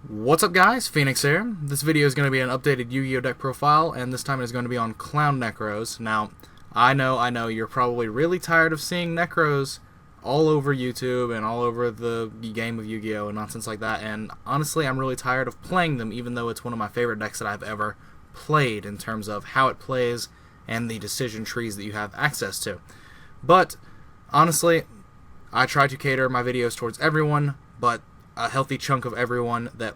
What's up guys, Phoenix here. This video is going to be an updated Yu-Gi-Oh deck profile, and this time it is going to be on Clown Nekroz. Now, I know you're probably really tired of seeing Nekroz all over YouTube and all over the game of Yu-Gi-Oh and nonsense like that, and honestly I'm really tired of playing them, even though it's one of my favorite decks that I've ever played in terms of how it plays and the decision trees that you have access to. But, honestly, I try to cater my videos towards everyone, but a healthy chunk of everyone that,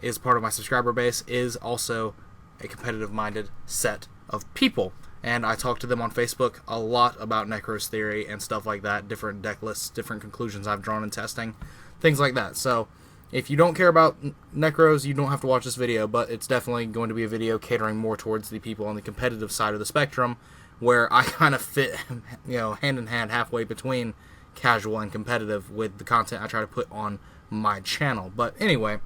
is part of my subscriber base is also a competitive-minded set of people. And I talk to them on Facebook a lot about Nekroz theory and stuff like that, different deck lists, different conclusions I've drawn in testing, things like that. So, if you don't care about Nekroz, you don't have to watch this video, but it's definitely going to be a video catering more towards the people on the competitive side of the spectrum, where I kind of fit, hand in hand, halfway between casual and competitive with the content I try to put on my channel. But anyway,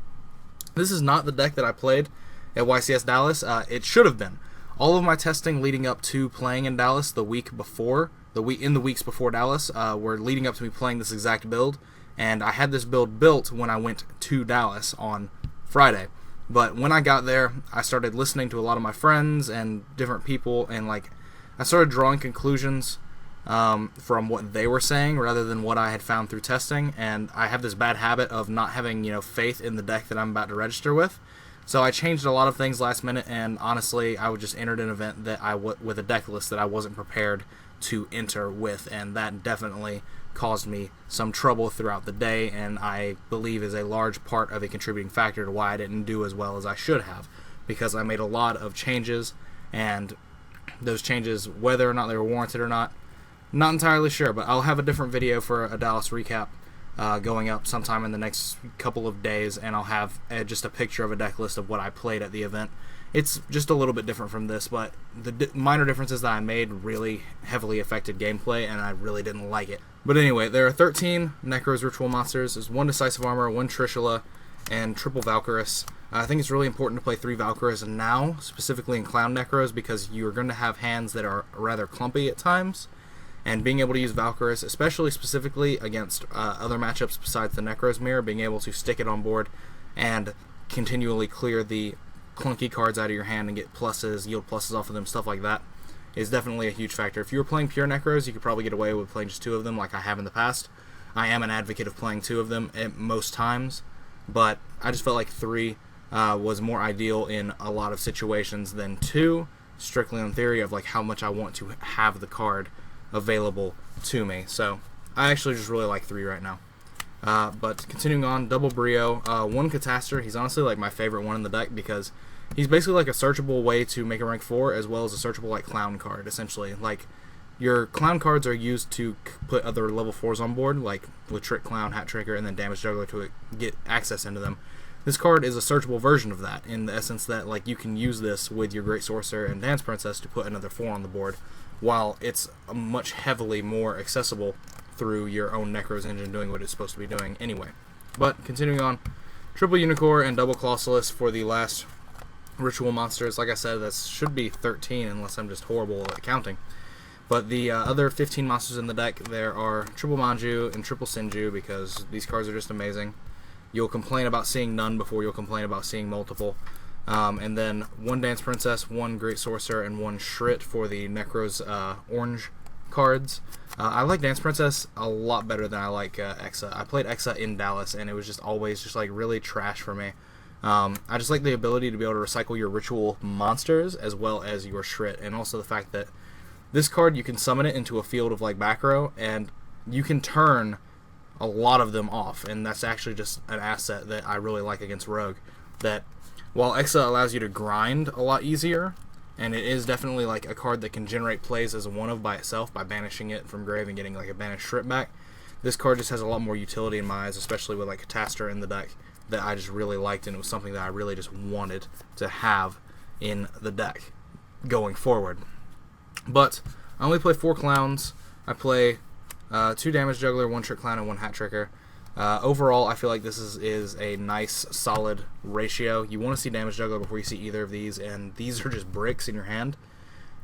this is not the deck that I played at YCS Dallas. It should have been. All of my testing leading up to playing in Dallas the weeks before Dallas were leading up to me playing this exact build, and I had this build built when I went to Dallas on Friday. But when I got there, I started listening to a lot of my friends and different people, and I started drawing conclusions from what they were saying rather than what I had found through testing, and I have this bad habit of not having faith in the deck that I'm about to register with. So I changed a lot of things last minute, and honestly I just entered an event that with a deck list that I wasn't prepared to enter with, and that definitely caused me some trouble throughout the day, and I believe is a large part of a contributing factor to why I didn't do as well as I should have, because I made a lot of changes, and those changes, whether or not they were warranted or not entirely sure, but I'll have a different video for a Dallas recap going up sometime in the next couple of days, and I'll have just a picture of a deck list of what I played at the event. It's just a little bit different from this, but the minor differences that I made really heavily affected gameplay, and I really didn't like it. But anyway, there are 13 Nekroz ritual monsters. There's 1 Decisive Armor, 1 Trishula, and triple Valkyrus. I think it's really important to play 3 Valkyrus now, specifically in Clown Nekroz, because you're going to have hands that are rather clumpy at times. And being able to use Valkyrus, especially specifically against other matchups besides the Nekroz mirror, being able to stick it on board and continually clear the clunky cards out of your hand and get pluses, yield pluses off of them, stuff like that, is definitely a huge factor. If you were playing pure Nekroz, you could probably get away with playing just 2 of them like I have in the past. I am an advocate of playing 2 of them at most times, but I just felt like 3 was more ideal in a lot of situations than 2, strictly on theory of how much I want to have the card available to me. So I actually just really like 3 right now. But continuing on, double Brio, 1 Catastor. He's honestly my favorite one in the deck, because he's basically a searchable way to make a rank 4 as well as a searchable clown card, essentially. Your clown cards are used to put other level 4s on board, like with Trick Clown, Hat Tricker, and then Damage Juggler to get access into them. This card is a searchable version of that, in the essence that you can use this with your Great Sorcerer and Dance Princess to put another 4 on the board, while it's much heavily more accessible through your own Nekroz engine doing what it's supposed to be doing anyway. But continuing on, triple Unicorn and double Colossalus for the last ritual monsters. Like I said, that should be 13 unless I'm just horrible at counting. But the other 15 monsters in the deck, there are triple Manju and triple Sinju, because these cards are just amazing. You'll complain about seeing none before you'll complain about seeing multiple. And then 1 Dance Princess, 1 Great Sorcerer, and 1 Shrit for the Nekroz orange cards. I like Dance Princess a lot better than I like Exa. I played Exa in Dallas, and it was just always really trash for me. I just like the ability to be able to recycle your ritual monsters as well as your Shrit, and also the fact that this card, you can summon it into a field of back row, and you can turn a lot of them off, and that's actually just an asset that I really like against Rogue. That while Exa allows you to grind a lot easier, and it is definitely a card that can generate plays as a 1-of by itself by banishing it from grave and getting a banished Shrit back, this card just has a lot more utility in my eyes, especially with Catastor in the deck, that I just really liked, and it was something that I really just wanted to have in the deck going forward. But I only play 4 clowns. I play 2 Damage Juggler, 1 Trick Clown, and 1 Hat Tricker. Overall, I feel like this is a nice, solid ratio. You want to see Damage Juggler before you see either of these, and these are just bricks in your hand,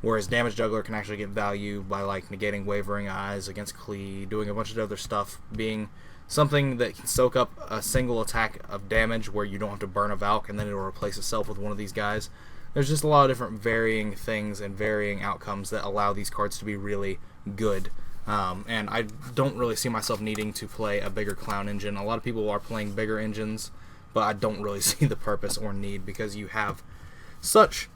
whereas Damage Juggler can actually get value by negating Wavering Eyes against Klee, doing a bunch of other stuff, being something that can soak up a single attack of damage where you don't have to burn a Valk and then it'll replace itself with one of these guys. There's just a lot of different varying things and varying outcomes that allow these cards to be really good. And I don't really see myself needing to play a bigger clown engine. A lot of people are playing bigger engines, but I don't really see the purpose or need, because you have such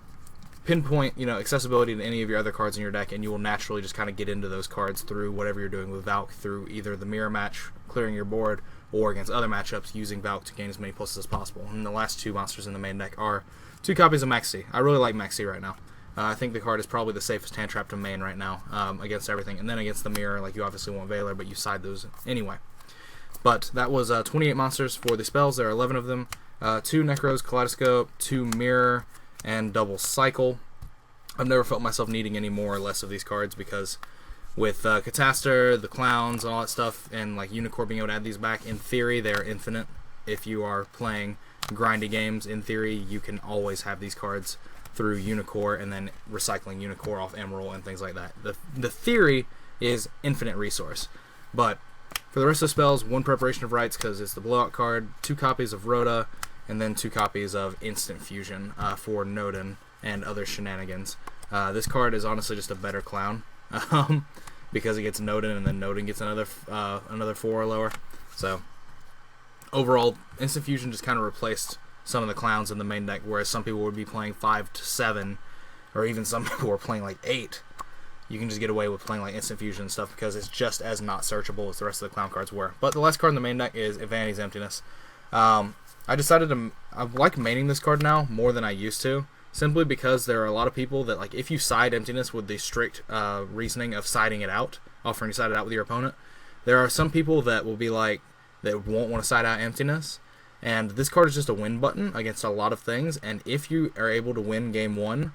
pinpoint, accessibility to any of your other cards in your deck, and you will naturally just kind of get into those cards through whatever you're doing with Valk, through either the mirror match, clearing your board, or against other matchups using Valk to gain as many pluses as possible. And the last two monsters in the main deck are 2 copies of Maxi. I really like Maxi right now. I think the card is probably the safest hand trap to main right now, against everything. And then against the mirror, like, you obviously want Valor, but you side those anyway. But that was 28 monsters for the spells. There are 11 of them. 2 Nekroz, Kaleidoscope, 2 Mirror, and double Cycle. I've never felt myself needing any more or less of these cards, because with Catastor, the Clowns, all that stuff, and like Unicorn being able to add these back, in theory they're infinite. If you are playing grindy games, in theory you can always have these cards through Unicorn and then recycling Unicorn off Emerald and things like that. The theory is infinite resource. But for the rest of the spells, 1 Preparation of Rites because it's the blowout card, 2 copies of Rhoda, and then 2 copies of Instant Fusion for Nodin and other shenanigans. This card is honestly just a better clown, because it gets Nodin and then Nodin gets another 4 or lower. So overall, Instant Fusion just kind of replaced some of the clowns in the main deck, whereas some people would be playing 5 to 7, or even some people were playing like 8. You can just get away with playing like Instant Fusion and stuff because it's just as not searchable as the rest of the clown cards were. But the last card in the main deck is Vanity's Emptiness. I decided I like maining this card now more than I used to, simply because there are a lot of people that, like, if you side Emptiness with the strict reasoning of siding it out, offering to side it out with your opponent, there are some people that will be like, that won't want to side out Emptiness, and this card is just a win button against a lot of things, and if you are able to win game 1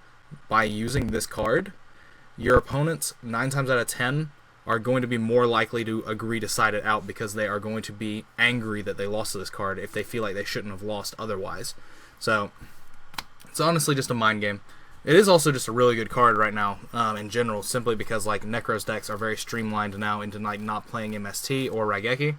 by using this card, your opponents 9 times out of 10 are going to be more likely to agree to side it out, because they are going to be angry that they lost to this card if they feel like they shouldn't have lost otherwise. So it's honestly just a mind game. It is also just a really good card right now in general, simply because like Nekroz decks are very streamlined now into like not playing MST or Raigeki.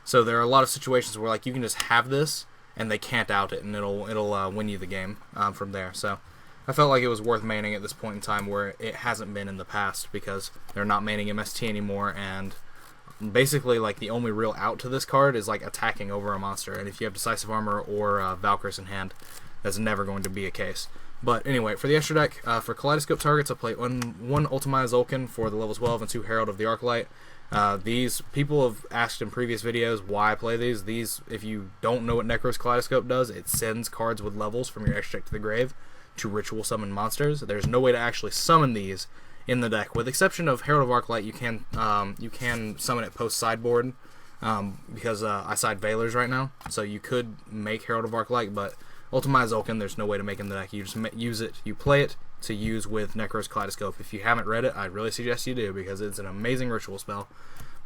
So there are a lot of situations where like you can just have this and they can't out it, and it'll win you the game from there. So I felt like it was worth maining at this point in time, where it hasn't been in the past, because they're not maining MST anymore, and basically like the only real out to this card is like attacking over a monster, and if you have Decisive Armor or Valkyries in hand, that's never going to be a case. But anyway, for the extra deck, for Kaleidoscope targets, I play one Ultimate Zolkin for the level 12 and 2 Herald of the Arclight. These people have asked in previous videos why I play these. These, if you don't know what Nekroz Kaleidoscope does, it sends cards with levels from your extra deck to the grave to ritual summon monsters. There's no way to actually summon these in the deck, with the exception of Herald of Arclight. You can summon it post sideboard, because I side Valors right now, so you could make Herald of Arclight, but Ultimate Zolkin, there's no way to make in the deck. You just use it, you play it to use with Nekroz Kaleidoscope. If you haven't read it, I really suggest you do, because it's an amazing ritual spell.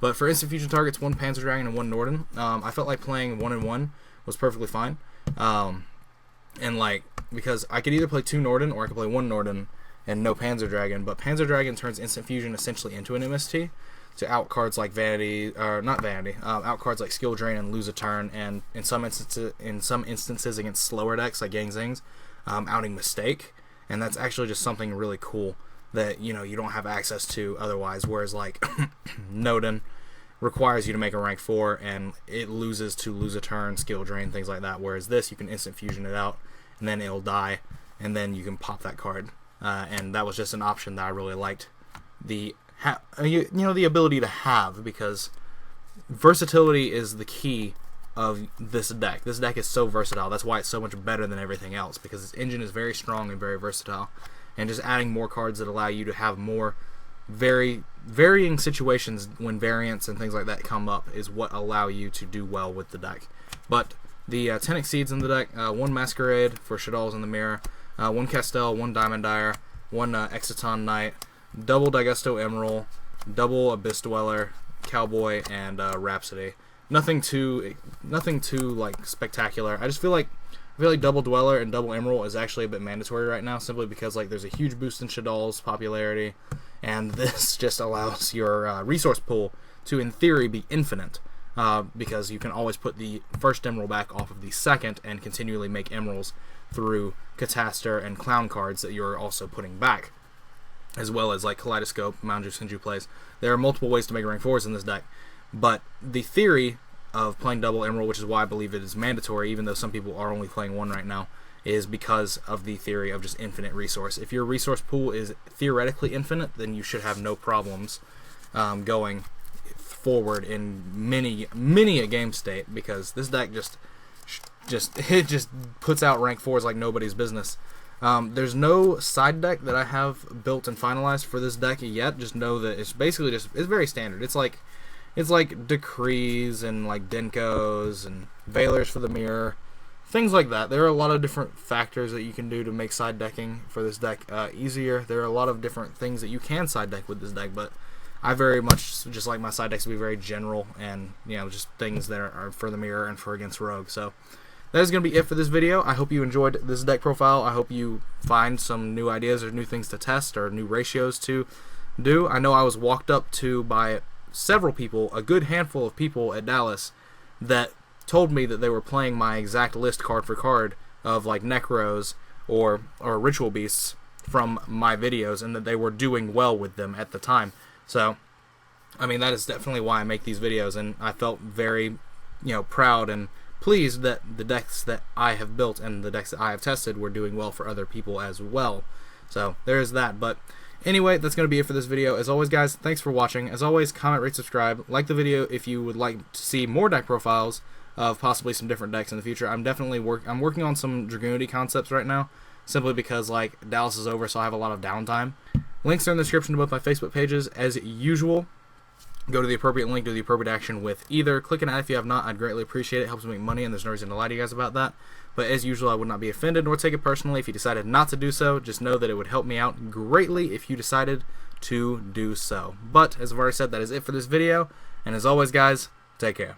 But for Instant Fusion targets, 1 Panzer Dragon and 1 Norden. I felt like playing 1 and 1 was perfectly fine. And like, because I could either play 2 Norden or I could play 1 Norden and no Panzer Dragon, but Panzer Dragon turns Instant Fusion essentially into an MST to out cards like Vanity, or not Vanity, out cards like Skill Drain and Lose a Turn, and in some instances against slower decks like Gang Zings, outing Mistake, and that's actually just something really cool that you don't have access to otherwise. Whereas like Nodin requires you to make a rank 4, and it loses to Lose a Turn, Skill Drain, things like that. Whereas this, you can Instant Fusion it out, and then it'll die, and then you can pop that card. And that was just an option that I really liked. The ability to have, because versatility is the key of this deck. This deck is so versatile. That's why it's so much better than everything else, because its engine is very strong and very versatile. And just adding more cards that allow you to have more varying situations when variants and things like that come up is what allow you to do well with the deck. But the 10 Exceeds in the deck, 1 Masquerade for Shadal's in the Mirror, 1 Castell, 1 Diamond Dire, 1 Exciton Knight, double Daigusto Emerald, double Abyss Dweller, Cowboy, and Rhapsody. Nothing too like spectacular. I feel like double Dweller and double Emerald is actually a bit mandatory right now, simply because like there's a huge boost in Shadal's popularity, and this just allows your resource pool to, in theory, be infinite. because you can always put the first emerald back off of the second and continually make emeralds through Catastrophe and Clown cards that you're also putting back, as well as like Kaleidoscope, Manju Sinju plays. There are multiple ways to make rank 4s in this deck, but the theory of playing double emerald, which is why I believe it is mandatory, even though some people are only playing one right now, is because of the theory of just infinite resource. If your resource pool is theoretically infinite, then you should have no problems going forward in many a game state, because this deck just puts out rank 4s like nobody's business. There's no side deck that I have built and finalized for this deck yet. Just know that it's basically it's very standard. It's like Decrees and like Denkos and Veilers for the Mirror, things like that. There are a lot of different factors that you can do to make side decking for this deck easier. There are a lot of different things that you can side deck with this deck, but I very much just like my side decks to be very general and, you know, just things that are for the Mirror and for against Rogue. So that is going to be it for this video. I hope you enjoyed this deck profile. I hope you find some new ideas or new things to test or new ratios to do. I know I was walked up to by several people, a good handful of people at Dallas, that told me that they were playing my exact list card for card of like Nekroz or Ritual Beasts from my videos, and that they were doing well with them at the time. So, I mean, that is definitely why I make these videos, and I felt very, proud and pleased that the decks that I have built and the decks that I have tested were doing well for other people as well. So, there is that. But anyway, that's going to be it for this video. As always, guys, thanks for watching. As always, comment, rate, subscribe. Like the video if you would like to see more deck profiles of possibly some different decks in the future. I'm definitely working on some Dragoonity concepts right now, simply because like Dallas is over, so I have a lot of downtime. Links are in the description to both my Facebook pages. As usual, go to the appropriate link, do the appropriate action with either. Click an ad if you have not. I'd greatly appreciate it. It helps me make money, and there's no reason to lie to you guys about that. But as usual, I would not be offended nor take it personally if you decided not to do so. Just know that it would help me out greatly if you decided to do so. But as I've already said, that is it for this video. And as always, guys, take care.